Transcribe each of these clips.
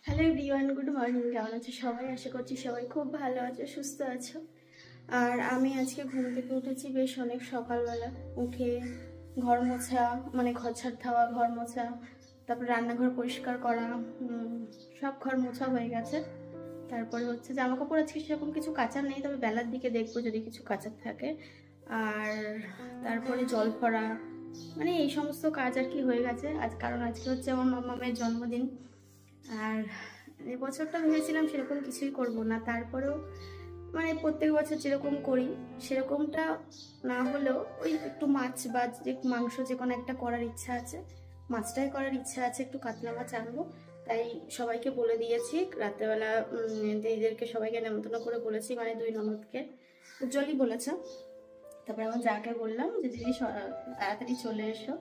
Hello everyone, good morning. কেমন আছো সবাই? আশা করছি সবাই খুব ভালো আছো, সুস্থ আছো। আর আমি আজকে ঘুম থেকে উঠেছি বেশ অনেক সকালবেলা। উঠে ঘর মোছা, মানে ঘর ঝাড় দেওয়া, ঘর মোছা, তারপর রান্নাঘর পরিষ্কার করা, সব ঘর মোছা হয়ে গেছে। তারপরে হচ্ছে জামা কাপড় আজকে সেরকম কিছু কাচার নেই, তবে বেলার দিকে দেখবো যদি কিছু কাচার থাকে। আর তারপরে জল ভরা, মানে এই সমস্ত কাজ আর কি হয়ে গেছে আজ, কারণ আজকে হচ্ছে আমার মামামের জন্মদিন। আর এবছরটা ভেবেছিলাম সেরকম কিছুই করব না, তারপরেও মানে প্রত্যেক বছর যেরকম করি সেরকমটা না হলেও ওই একটু মাছ বা যে মাংস যে কোনো একটা করার ইচ্ছা আছে, মাছটাই করার ইচ্ছা আছে, একটু কাতলা মাছ আনবো। তাই সবাইকে বলে দিয়েছি রাত্রেবেলা, দিদিদেরকে সবাইকে নেমন্তন্ন করে বলেছি, মানে দুই ননদকে। উজ্জ্বলই বলেছে। তারপরে আমার যাকে বললাম যে দিদি তাড়াতাড়ি চলে এসো।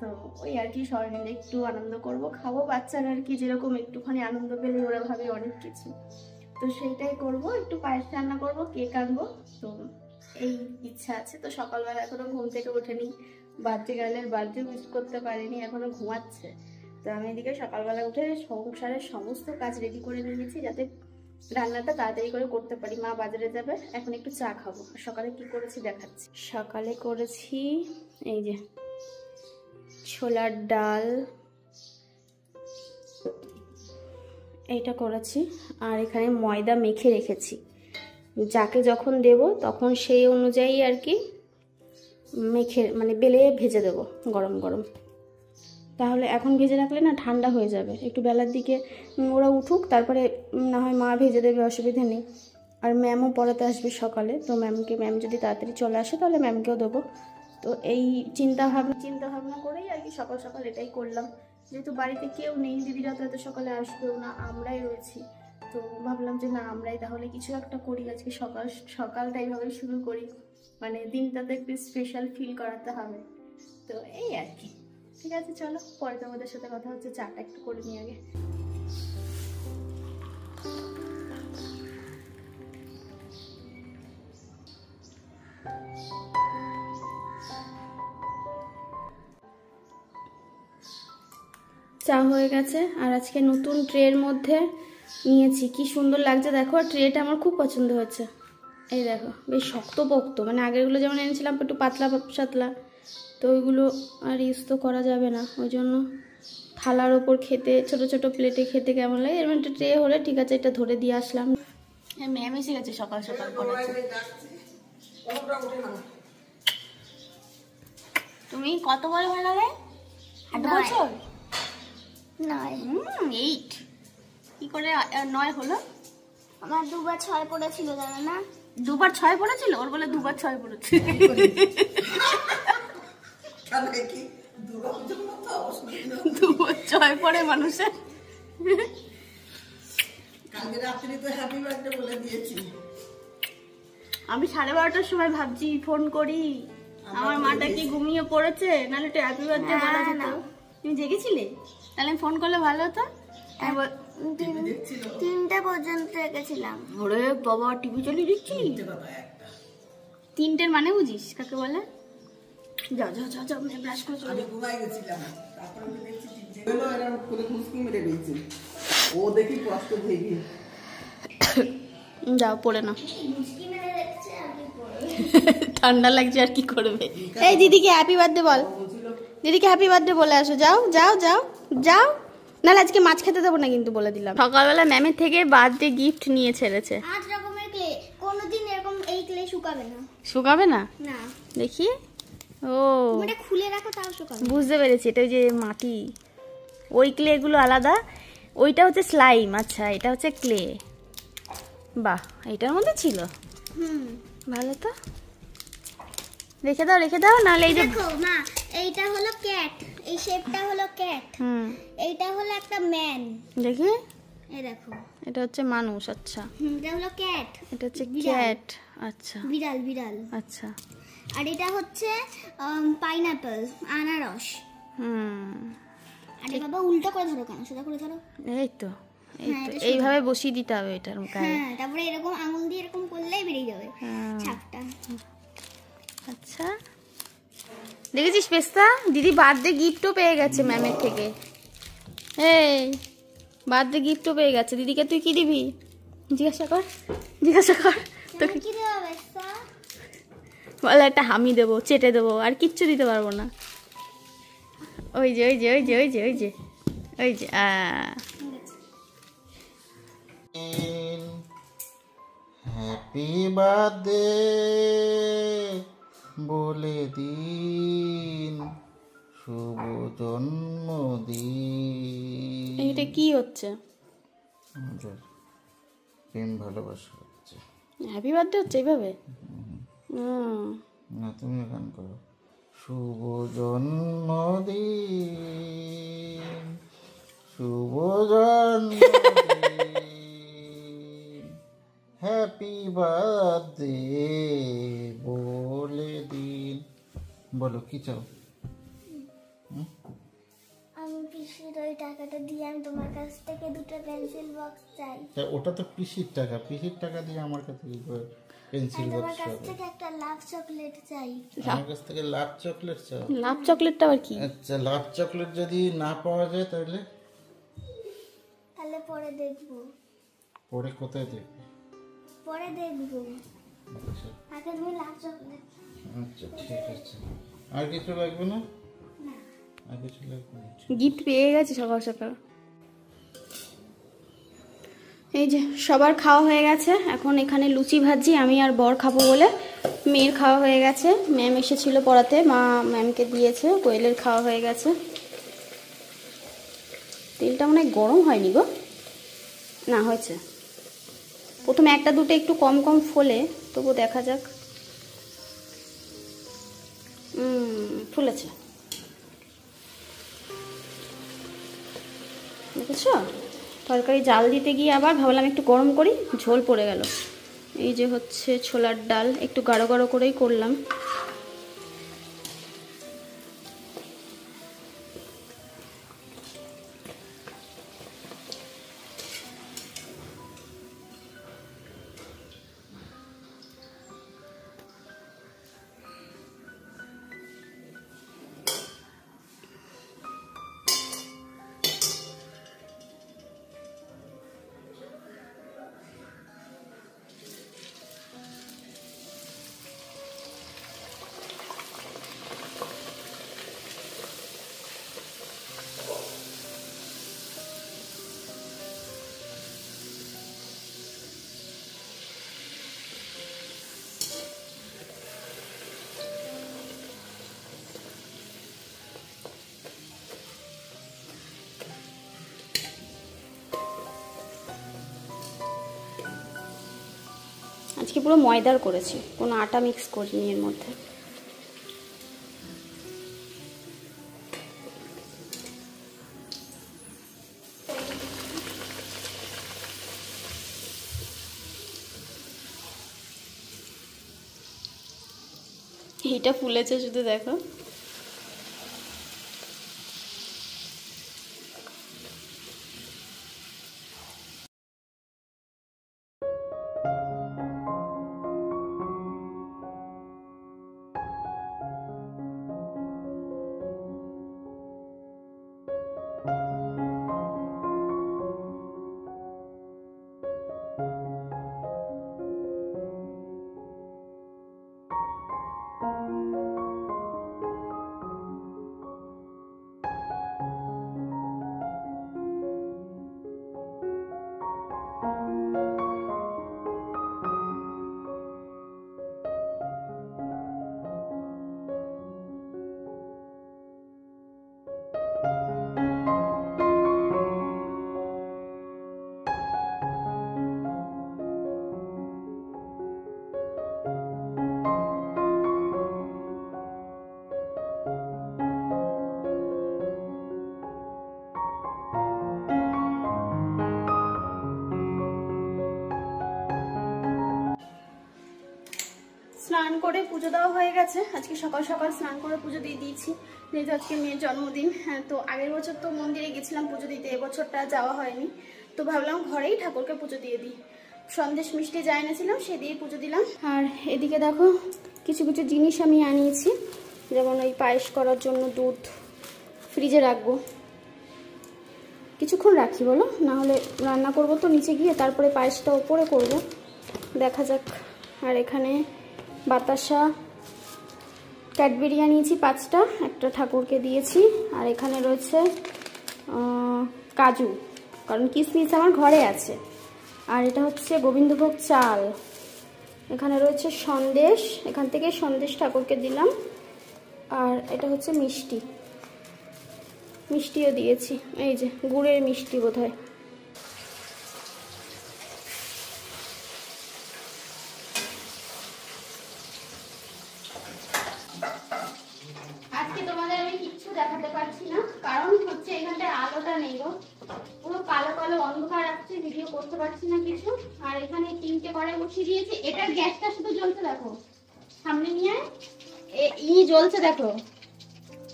তো ওই আর কি সবাই মিলে একটু আনন্দ করব, খাবো, বাচ্চারা আর কি যেরকম একটুখানি আনন্দ পেলে ওরা ভাবে অনেক কিছু, তো সেইটাই করব। একটু পায়েস রান্না করবো, কেক আনবো, তো এই ইচ্ছা আছে। তো সকালবেলা এখনো ঘুম থেকে ওঠেনি, বার্থডে গার্লের বার্থডে উইশ করতে পারিনি, এখনো ঘুমাচ্ছে। তো আমি এদিকে সকালবেলা উঠে সংসারের সমস্ত কাজ রেডি করে নিয়েছি যাতে রান্নাটা তাড়াতাড়ি করে করতে পারি। মা বাজারে যাবে, এখন একটু চা খাবো। সকালে কি করেছি দেখাচ্ছি। সকালে করেছি এই যে ছোলার ডাল, এইটা করেছি। আর এখানে ময়দা মেখে রেখেছি, যাকে যখন দেব তখন সেই অনুযায়ী আর কি মেখে, মানে বেলে ভেজে দেবো গরম গরম। তাহলে এখন ভেজে রাখলে না ঠান্ডা হয়ে যাবে, একটু বেলার দিকে ওরা উঠুক, তারপরে না হয় মা ভেজে দেবে, অসুবিধা নেই। আর ম্যামও পড়াতে আসবে সকালে, তো ম্যাম যদি তাড়াতাড়ি চলে আসে তাহলে ম্যামকেও দেবো। তো এই চিন্তা ভাবনা করেই আর কি সকাল সকাল এটাই করলাম। যেহেতু বাড়িতে কেউ নেই, দিদিরা তো এত সকালে আসবেও না, আমরাই রয়েছি, তো ভাবলাম যে না আমরাই তাহলে কিছু একটা করি আজকে, সকালটা এইভাবে শুরু করি, মানে দিনটাতে একটু স্পেশাল ফিল করাতে হবে। তো এই আর কি। ঠিক আছে, চলো পরে তোমাদের সাথে কথা হচ্ছে। চাটা একটু করে নিই আগে। চা হয়ে গেছে, আর আজকে নতুন ট্রের মধ্যে নিয়েছি, কি সুন্দর লাগছে দেখো। আর ট্রেটা আমার খুব পছন্দ হয়েছে, এই দেখো বেশ শক্তপোক্ত, মানে আগেরগুলো যেমন এনেছিলাম একটু পাতলা সাতলা, তো ওইগুলো আর ইউজ তো করা যাবে না, ওই জন্য থালার ওপর খেতে, ছোট ছোট প্লেটে খেতে কেমন লাগে। এর মধ্যে ট্রে হলে ঠিক আছে, এটা ধরে দিয়ে আসলাম। হ্যাঁ, ম্যাম এসে গেছে সকাল সকাল করেছে। তুমি কত বড় ভালো রে? 8 বছর? 8 কি করে 9 হলো? আমার 2 বার 6 পড়েছিল, জানো না? 2 বার 6 পড়েছিল, ওর বলে 2 বার 6 পড়েছে। 2 বার 6 পড়ে মানুষের। কালকে রাত্রি তো হ্যাপি বার্থডে বলে দিয়েছি। আমি 12:30টার সময় ভাবছি ফোন করি, আমার মাটা কি ঘুমিয়ে পড়েছে, নাহলে একটু হ্যাপি বার্থডে বলা যেত। তুমি জেগেছিলে? তাহলে আমি ফোন করলে ভালো হতো। 3টে পর্যন্ত রেখেছিলাম। ওরে বাবা, টিভি চালিয়ে দেখছিলি? 3টের মানে বুঝিস কাকে বলে? যাও যাও যাও যাও, ব্রাশ করে চলে। আমি ঘুমাই গেছিলাম, তারপর আমি দেখছি হলো এরকম করে মুসকি মেরে দিয়েছি। ও দেখি কষ্ট ভেগে যাও পড়ে না, মুচকি মেরে দেখছে আর কি করবে। ঠান্ডা লাগছে আর কি করবে। এই দিদিকে হ্যাপি বার্থডে বল, দিদিকে হ্যাপি বার্থডে বলে আসো। যাও যাও যাও যাও, নাহলে আজকে মাছ খেতে দেবো না কিন্তু, বলে দিলাম। সকালবেলা ম্যামের থেকে বার্থডে গিফট নিয়ে ছেড়েছে। 8 রকমের ক্লে, কোনোদিন এরকম এই ক্লে শুকাবে না। শুকাবে না? না, দেখি। ও এটা খুলে রাখো তাও শুকাবে। বুঝতে পেরেছি, এটা ওই যে মাটি, ওই ক্লে গুলো আলাদা, ওইটা হচ্ছে স্লাইম। আচ্ছা, এটা হচ্ছে ক্লে। বাহ, এটার মধ্যে ছিল। ভালো তো, রেখে দাও রেখে দাও, নাহলে এই যে দেখো মা, এইটা হলো ক্যাট, এই শেপটা হলো ক্যাট, এইটা হলো একটা ম্যান। দেখি, এই দেখো, এটা হচ্ছে মানুষ। আচ্ছা, এটা হলো ক্যাট, এটা হচ্ছে ক্যাট। আচ্ছা, বিড়াল বিড়াল। আচ্ছা, আর এটা হচ্ছে পাইনাপল, আনারস। আরে বাবা, উল্টো করে ধরো কেন, সোজা করে ধরো। এই তো, এইভাবে বসিয়ে দিতে হবে এটার মুখে। হ্যাঁ, তারপরে এরকম আঙুল দিয়ে এরকম করলেই বেরিয়ে যাবে ছাপটা। আচ্ছা, দেখেছিস পেস্তা, দিদি বার্থডে গিফটও পেয়ে গেছে ম্যামের থেকে। এই বার্থডে গিফটও পেয়ে গেছে। দিদিকে তুই কি দিবি জিজ্ঞাসা কর তোকে কি দেওয়া ব্যস্তা? বলে একটা হামি দেবো, চেটে দেবো, আর কিচ্ছু দিতে পারবো না। ওই যে ওই যে ওই যে ওই যে ওই যে ওই যে হ্যাপি বার্থডে বলে দিন, শুভ জন্মদিন। এটা কি হচ্ছে? আমাদের প্রেম ভালোবাসা হচ্ছে। হ্যাপি বার্থডে হচ্ছে এইভাবে? না, তুমি গান করো। শুভ জন্মদিন, শুভ জন্মদিন, হ্যাপি বার্থডে বলে দিন। বলো কি চাও? আমি পিসির ওই টাকাটা দিয়ে আমি তোমার কাছ থেকে 2টা পেন্সিল বক্স চাই। ওটা তো পিসির টাকা, পিসির টাকা দিয়ে আমার কাছে কি করে পেন্সিল তোমার বক্স কাছ হবে? থেকে একটা লাভ চকলেট চাই। আমার কাছ থেকে লাভ চকলেট চাও? লাভ চকলেটটা আবার কি? আচ্ছা, লাভ চকলেট যদি না পাওয়া যায় তাহলে পরে দেখবো। পরে কোথায় দেখবে? পরে দেখবো, আচ্ছা আগে তুমি লাভ চকলেট। আচ্ছা, ঠিক আছে। আর কিছু লাগবে না? আর কিছু লাগবে না। গিফট পেয়ে গেছে সকাল সকাল। এই যে সবার খাওয়া হয়ে গেছে, এখন এখানে লুচি ভাজি আমি আর বর খাবো বলে মেয়ের খাওয়া হয়ে গেছে। ম্যাম এসেছিল পড়াতে, মা ম্যামকে দিয়েছে। কোয়েলের খাওয়া হয়ে গেছে। তেলটা মনে হয় গরম হয়নি গো, না হয়েছে। প্রথমে একটা দুটো একটু কম কম ফোলে, তবু দেখা যাক। ফুলেছে, দেখেছো? তরকারি জাল দিতে গিয়ে আবার ভাবলাম একটু গরম করি, ঝোল পড়ে গেল। এই যে হচ্ছে ছোলার ডাল, একটু গাঢ় গাঢ় করেই করলাম। আজকে পুরো ময়দার করেছি, কোনো আটা মিক্স করিনি এর মধ্যে। এইটা ফুলেছে শুধু দেখো। স্নান করে পুজো দেওয়া হয়ে গেছে। আজকে সকাল সকাল স্নান করে পুজো দিয়ে দিয়েছি, যেহেতু আজকে মেয়ের জন্মদিন। হ্যাঁ, তো আগের বছর তো মন্দিরে গেছিলাম পুজো দিতে, এবছরটা যাওয়া হয়নি, তো ভাবলাম ঘরেই ঠাকুরকে পুজো দিয়ে দিই। সন্দেশ মিষ্টি যা এনেছিলাম সে দিয়ে পুজো দিলাম। আর এদিকে দেখো কিছু কিছু জিনিস আমি আনিয়েছি, যেমন ওই পায়েস করার জন্য দুধ ফ্রিজে রাখবো। কিছুক্ষণ রাখি বলো, না হলে রান্না করব তো নিচে গিয়ে, তারপরে পায়েসটা ওপরে করব, দেখা যাক। আর এখানে বাতাসা ক্যাডবেরি নিয়েছি 5টা, একটা ঠাকুরকে দিয়েছি। আর এখানে রয়েছে কাজু, কারণ কিশমিশ আমার ঘরে আছে। আর এটা হচ্ছে গোবিন্দভোগ চাল। এখানে রয়েছে সন্দেশ, এখান থেকে সন্দেশ ঠাকুরকে দিলাম। আর এটা হচ্ছে মিষ্টি, মিষ্টিও দিয়েছি, এই যে গুড়ের মিষ্টি বোধহয়। আজকে তোমাদের আমি কিচ্ছু দেখাতে পারছি না, কারণ হচ্ছে এখানটায় আলোটা নেই গো, পুরো কালো কালো অন্ধকার আসছে, ভিডিও করতে পারছি না কিছু। আর এখানে 3টে কড়াই বসিয়ে দিয়েছি, এটার গ্যাসটা শুধু জ্বলছে দেখো, সামনে নিয়ে জ্বলছে দেখো,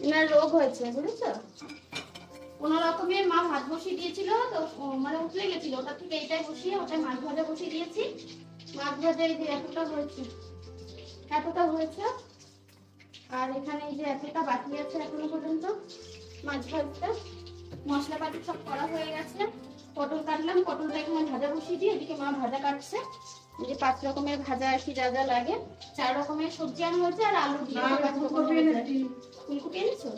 এনার রোগ হয়েছে বুঝেছো। কোনো রকমের মা ভাত বসিয়ে দিয়েছিল তো, মানে উঠলে গেছিল, ওটা থেকে এইটাই বসিয়ে ওটা মাছ ভাজা বসিয়ে দিয়েছি। মাছ ভাজা এই যে এতটা হয়েছে, এতটা হয়েছে। আর এখানে এই যে এতটা বাকি আছে এখনো পর্যন্ত মাছ ভাজতে। মশলাপাতি সব করা হয়ে গেছে, পটল কাটলাম, পটলটা এখানে ভাজা বসিয়ে দিয়ে এদিকে মা ভাজা কাটছে। এই যে 5 রকমের ভাজা আর কি যা যা লাগে, 4 রকমের সবজি আনা হয়েছে আর আলু দিয়ে ফুলকপি এনেছো।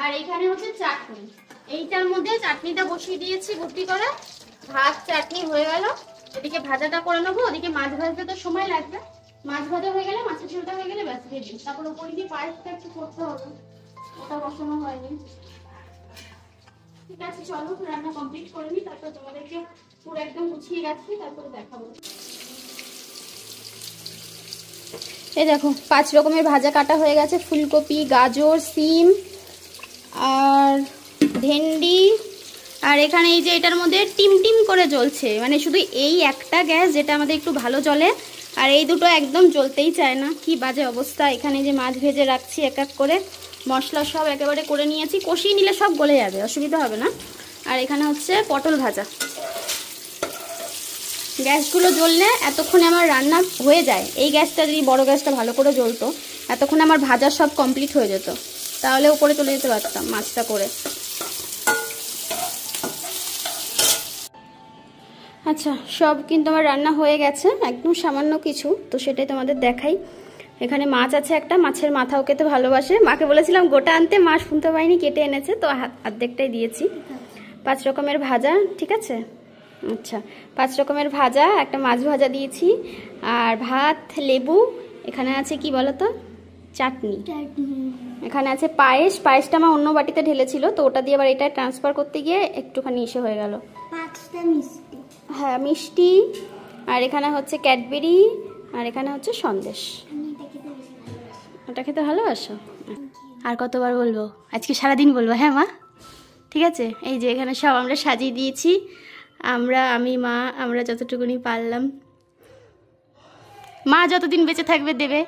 আর এখানে হচ্ছে চাটনি, এইটার মধ্যে চাটনিটা বসিয়ে দিয়েছি ভর্তি করা। ভাত চাটনি হয়ে গেল, এদিকে ভাজাটা করে নেবো, ওদিকে মাছ ভাজতে তো সময় লাগবে। মাছ ভাজা হয়ে গেলে, মাছের ঝোলটা হয়ে গেলে ব্যাস রেডি। তারপর ওপরে দিয়ে পায়েসটা একটু করতে হবে, ওটা বসানো হয়নি। ঠিক আছে চলো রান্না কমপ্লিট করে নিই, তারপর তোমাদেরকে পুরো একদম গুছিয়ে গেছি তারপরে দেখাবো। এই দেখো 5 রকমের ভাজা কাটা হয়ে গেছে, ফুলকপি, গাজর, সিম আর ভেন্ডি। আর এখানে এই যে এটার মধ্যে টিম টিম করে জ্বলছে, মানে শুধু এই একটা গ্যাস যেটা আমাদের একটু ভালো জ্বলে, আর এই দুটো একদম জ্বলতেই চায় না, কি বাজে অবস্থা। এখানে যে মাছ ভেজে রাখছি এক এক করে, মশলা সব একেবারে করে নিয়েছি, কষিয়ে নিলে সব গলে যাবে, অসুবিধা হবে না। আর এখানে হচ্ছে পটল ভাজা। গ্যাসগুলো জ্বললে এতক্ষণে আমার রান্না হয়ে যায়, এই গ্যাসটা যদি বড় গ্যাসটা ভালো করে জ্বলতো এতক্ষণে আমার ভাজা সব কমপ্লিট হয়ে যেত, তাহলে উপরে চলে যেতে পারতাম মাছটা করে। আচ্ছা সব কিন্তু আমার রান্না হয়ে গেছে, একদম সামান্য কিছু, তো সেটাই তোমাদের দেখাই। এখানে মাছ আছে একটা, মাছের মাথাও খেতে ভালোবাসে, মাকে বলেছিলাম গোটা আনতে, মা শুনতে পাইনি, কেটে এনেছে, তো অর্ধেকটাই দিয়েছি। 5 রকমের ভাজা, ঠিক আছে। আচ্ছা 5 রকমের ভাজা, একটা মাছ ভাজা দিয়েছি, আর ভাত, লেবু, এখানে আছে কি বলতো চাটনি, এখানে আছে পায়েস। পায়েসটা আমার অন্য বাটিতে ঢেলেছিল, তো ওটা দিয়ে আবার এটা ট্রান্সফার করতে গিয়ে একটুখানি ইসে হয়ে গেল। 5টা মিষ্টি, হ্যাঁ মিষ্টি, আর এখানে হচ্ছে ক্যাডবেরি, আর এখানে হচ্ছে সন্দেশ। ওটা খেতে ভালোবাসো? আর কতবার বলবো, আজকে সারাদিন বলবো। হ্যাঁ মা, ঠিক আছে। এই যে এখানে সব আমরা সাজিয়ে দিয়েছি, আমি মা, আমরা যতটুকুনি পারলাম। মা যতদিন বেঁচে থাকবে দেবে।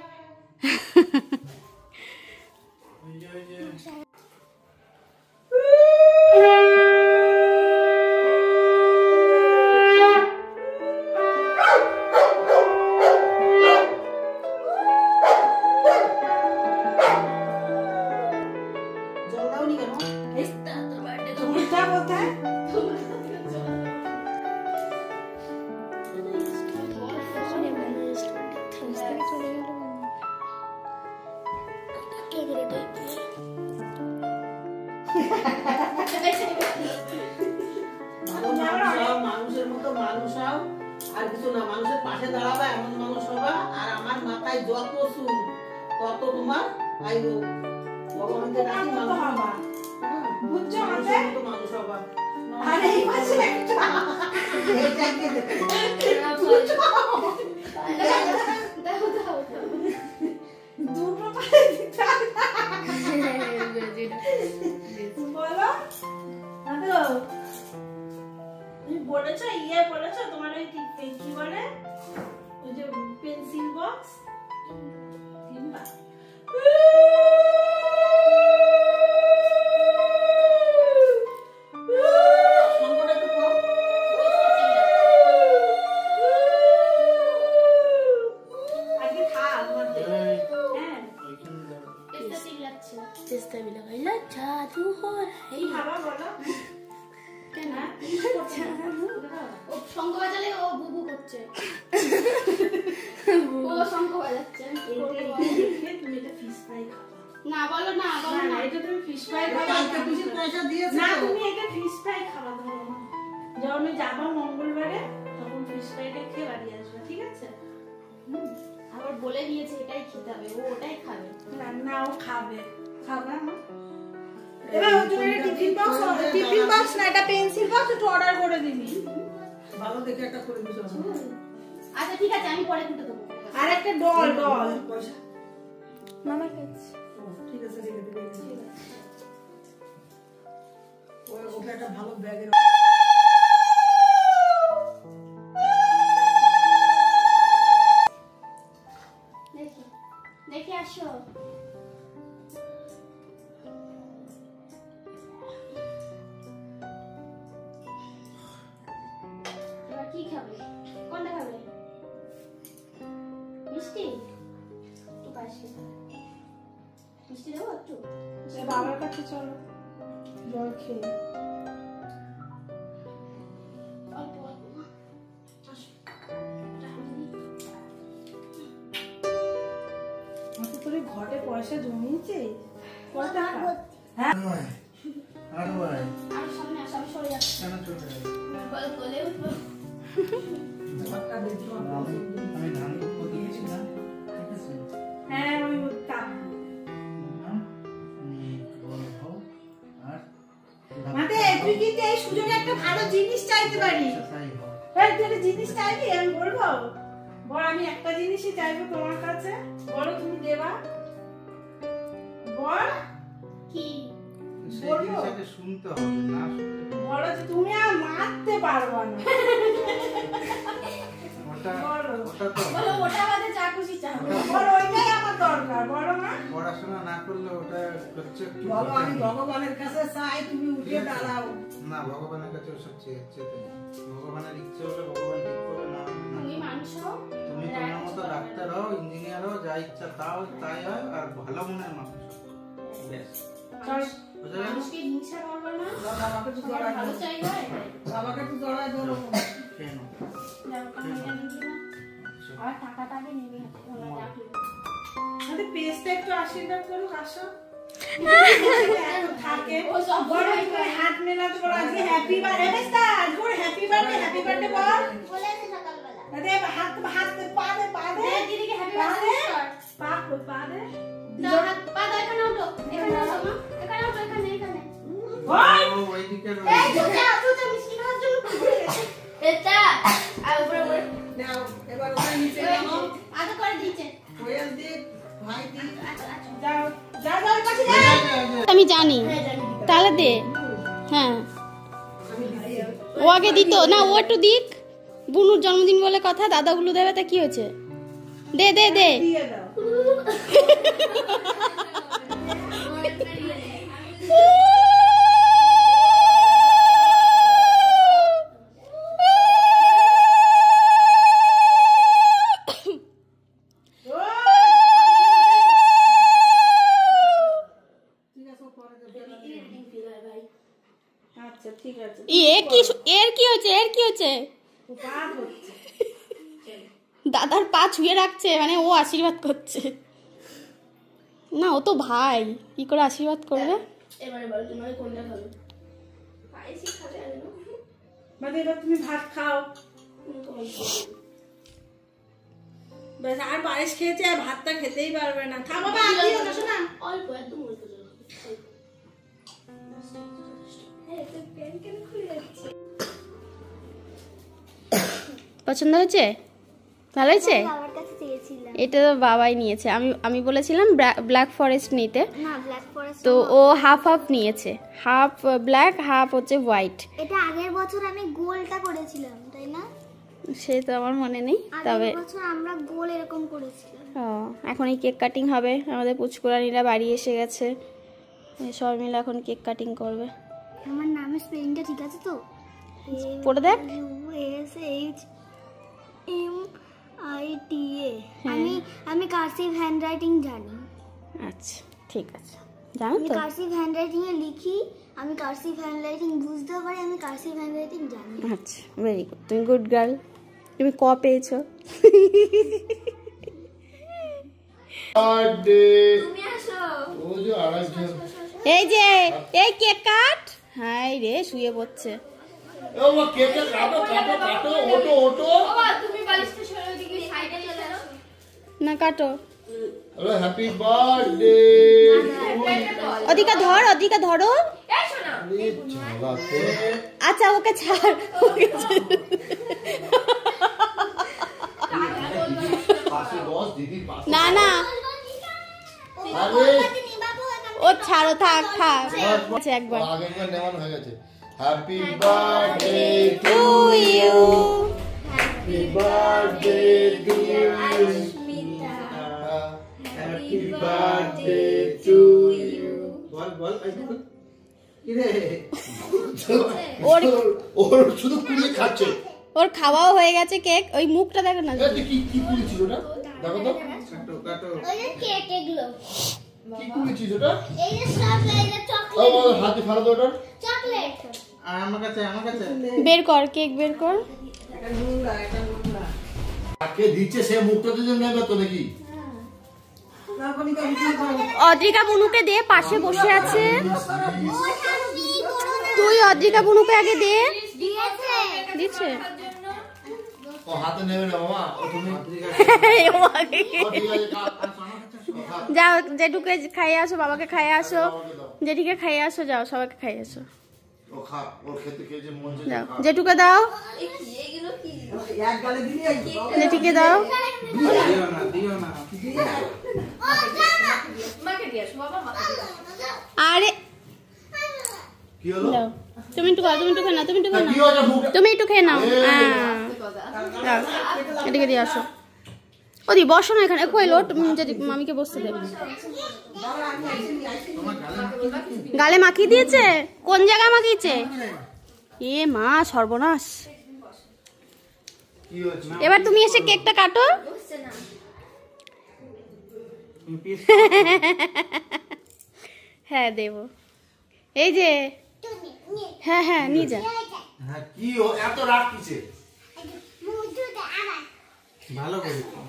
মানুষের মতো মানুষ হও, আর কিছু না, মানুষের পাশে দাঁড়াবা এমন মানুষ হবা। আর আমার মাথায় যত চুল তত তোমার আয়ু, ভগবানকে ডাকি মানুষ হবা, বুঝছো? মানুষের মতো মানুষ হবা। আরে এই পাশে একটা এইটাকে বুঝছো, দাও দাও দুটো পায়ে দিতে বলো দাদা, তুমি বলেছো ইয়ে বলেছো তোমার ওই কি বলে ওই যে পেন্সিল বক্স কিংবা জাদু हो रहा है। ও শঙ্খ বাজালে ও বুবু করছে। ও শঙ্খ বাজাচ্ছে। তুমি এটা ফিশ ফ্রাই খাও। না বলো না, বলো না। এটা তুমি ফিশ ফ্রাই খাও। কালকে পিসির পয়সা দিয়েছে না তো? তুমি এটা ফিশ ফ্রাই খাওয়া ধরো না। যখন ওই যাবা মঙ্গলবারে তখন ফিশ ফ্রাইটা খেয়ে বাড়ি আসবে, ঠিক আছে? আবার বলে দিয়েছে এটাই খেতে হবে, ও ওটাই খাবে। না ও খাবে, খাবে না। এবার ওর জন্য টিফিন বক্স না, এটা পেন্সিল বক্স একটু অর্ডার করে দিবি। ভালো দেখে একটা করে দিছো। আচ্ছা ঠিক আছে, আমি পরে কিনতে দেবো। আর একটা ডল পয়সা মামা কাছে। ও, ঠিক আছে রেখে দিবে। ওকে একটা ভালো ব্যাগের দেখি দেখি আসো। এবার কি খাবে? কোনটা খাবে? মিষ্টি? একটু পাশে মিষ্টি দেবো একটু? বাবার কাছে চলো, জল খেয়ে। অল্প অল্প। আসো। তোর ঘরে পয়সা জমিয়েছে কত টাকা? আর ভাই আর সামনে আসো, আমি সরে যাচ্ছি। কেন চলে গেল? বল বলে উঠবো। একটা দেখছো। আমি ধান করতে দিয়েছিলাম, ঠিক আছে? হ্যাঁ আমি কাপ মাতে তুই কিন্তু এই সুযোগে একটা ভালো জিনিস চাইতে পারিস। এই তুই একটা জিনিস চাইবি, আমি বলবো বল আমি একটা জিনিসই চাইবো তোমার কাছে, বলো তুমি দেবা, বল কি? শুনতে হবে না, বলো যে তুমি আর মারতে পারবা না, বলো বলো ওটা বাদে যা খুশি চাও। বলো ওইটাই আমার দরকার, বলো না। পড়াশোনা না করলে ওটা হচ্ছে একটু বলো আমি ভগবানের কাছে চাই তুমি উঠে দাঁড়াও। না, ভগবানের কাছে ওসব চেয়েছে ভগবানের ইচ্ছে হলে ভগবান ঠিক করে, না হলে না। তুমি মানুষ হও, তুমি তোমার মতো ডাক্তার হও, ইঞ্জিনিয়ার হও, যা ইচ্ছা তাই হয়, আর ভালো মনের মানুষ হও। ব্যাস, চল বুঝা গেল? মানুষকে হিংসা করবে না, বাবাকে তো সবার জড়াই ভালো ধরো। চাইবে এটাই। বাবাকে তো জড়াই ধরো। কেন? যাও, কামাইটা নিবি না। আর টাকাটা আগে নিবি হাতে, ওরা ডাকলো। আমাদের পেজটা একটু আশীর্বাদ করুক, আসো থাকে ও সব বড় করে হাত মেলাতে বলো আজকে হ্যাপি বার্থডে বেস্তা আজকে হ্যাপি বার্থডে বল বলেছে সকালবেলা। দে হাত হাত পা দে দে দিদিকে হ্যাপি বার্থডে কর। পা কই পা দে দাও হাত পা দাও, এখানে ওঠো, এখানে ওঠো মা, এখানে ওঠো, এখানে এখানে। ওই ও ওইদিকে এই চুচা মিষ্টি খাওয়ার জন্য ঘুরে গেছে। এটা আর উপরে উপরে নাও এবার ওটা নিচে নাও। আগে করে দিয়েছে। কোয়েল দিক, ভাই দিক। যাও যাও যাও কাছে যা আমি জানি তাহলে দে। হ্যাঁ ও আগে দিত না, ও একটু দিক। বুনুর জন্মদিন বলে কথা, দাদাগুলো দেবে, তা কি হয়েছে? দে দে দে। দিয়ে দাও আচ্ছা ঠিক আছে এর কি হচ্ছে? এর কি হচ্ছে? পা হচ্ছে দাদার পা ছুঁয়ে রাখছে, মানে ও আশীর্বাদ করছে না। ও তো ভাই, কি করে আশীর্বাদ করবে? এবারে বল তুমি কোনটা খাবে? পায়েসই খাবে আর না। মানে এবার তুমি ভাত খাও। ব্যাস আর পায়েস খেয়েছে, আর ভাতটা খেতেই পারবে না। খা বাবা, আর দিও না শোনা। অল্প, একদম অল্প জল। হ্যাঁ, তো প্যান কেন খুলে যাচ্ছে? পছন্দ হয়েছে? ভালো হয়েছে? বাবার কাছে চেয়েছিলাম। এটা তো বাবাই নিয়েছে। আমি বলেছিলাম ব্ল্যাক ফরেস্ট নিতে, না ব্ল্যাক ফরেস্ট তো ও হাফ হাফ নিয়েছে, হাফ ব্ল্যাক হাফ হচ্ছে হোয়াইট। এটা আগের বছর আমি গোলটা করেছিলাম, তাই না? সে তো আমার মনে নেই, তবে আগের বছর আমরা গোল এরকম করেছিলাম। এখন এই কেক কাটিং হবে। আমাদের পুচকুরানিরা বাড়ি এসে গেছে, সবাই মিলে এখন কেক কাটিং করবে। আমার নামের স্পেলিংটা ঠিক আছে তো? পড়ে দেখ। USHMITA। আমি কার্সিভ হ্যান্ডরাইটিং জানি। আচ্ছা ঠিক আছে, জানো আমি তো? কার্সিভ হ্যান্ডরাইটিং এ লিখি, আমি কার্সিভ হ্যান্ডরাইটিং বুঝতে পারি, আমি কার্সিভ হ্যান্ডরাইটিং জানি। আচ্ছা, ভেরি গুড, তুমি গুড গার্ল। তুমি ক পেয়েছো? তুমি আসো। এই যে এই কেক কাট। হাই রে, শুয়ে পড়ছে। না কাটো। হ্যাপি বার্থডে অধিকা ধর, অধিকা ধরো। আচ্ছা ওকে ছাড়, ওকে ছাড়। না না ও ছাড়ো, থাক থাক। আচ্ছা একবার। Happy birthday to you. Happy birthday dear happy birthday to you. বল বল কি রে? ওর ওর শুধু কুড়িয়ে খাচ্ছে। ওর খাওয়াও হয়ে গেছে কেক। ওই মুখটা দেখো না। কি কি কুড়িয়েছিস ওটা? দেখো তো কাটো কাটো। ওই যে কেক এগুলো, কি কুড়িয়েছিস ওটা? এই যে সব এই যে ও চকলেট, হাতে ফেলা তো ওটা। চকলেট। আর আমার কাছে বের কর, কেক বের কর। কাকে দিচ্ছে সে মুখটা দিয়ে নেবে তো নাকি? অদ্রিকা বুনুকে দে, পাশে বসে আছে। ওটা কি করো না, তুই অদ্রিকা বুনুকে আগে দে। দিয়েছে। দিচ্ছে। ও হাতে নেবে না মামা, ও তুমি ও আগে। ও ঠিক আছে খা। যাও, জেঠুকে খাইয়ে আসো, বাবাকে খাইয়ে আসো, জেঠিকে খাইয়ে আসো, যাও সবাইকে খাইয়ে আসো। ও খা, ওর খেতে খেয়ে যে মন যাও, চাইছে খা। জেঠুকে দাও, এক গালে দিলি জেঠিকে দাও। দিও না দিও না। আরে কি হলো? দাও, তুমি একটু খাও, তুমি একটু খেয়ে নাও, তুমি একটু খেয়ে কি নাও, হলো মুখ? তুমি একটু খেয়ে নাও। যাও, এদিকে দিয়ে আসো। ওদি বসো না এখানে, কই লোট, যদি মামিকে বসতে দেবে। গালে মাখিয়ে দিয়েছে? কোন জায়গায় মাখিয়েছে? এ মা, সর্বনাশ। কি হচ্ছে? এবার তুমি এসে কেকটা কাটো। হ্যাঁ দেব, এই যে। হ্যাঁ হ্যাঁ নিয়ে যা। হ্যাঁ কি এত রাগ কিসে? ভালো করেছো।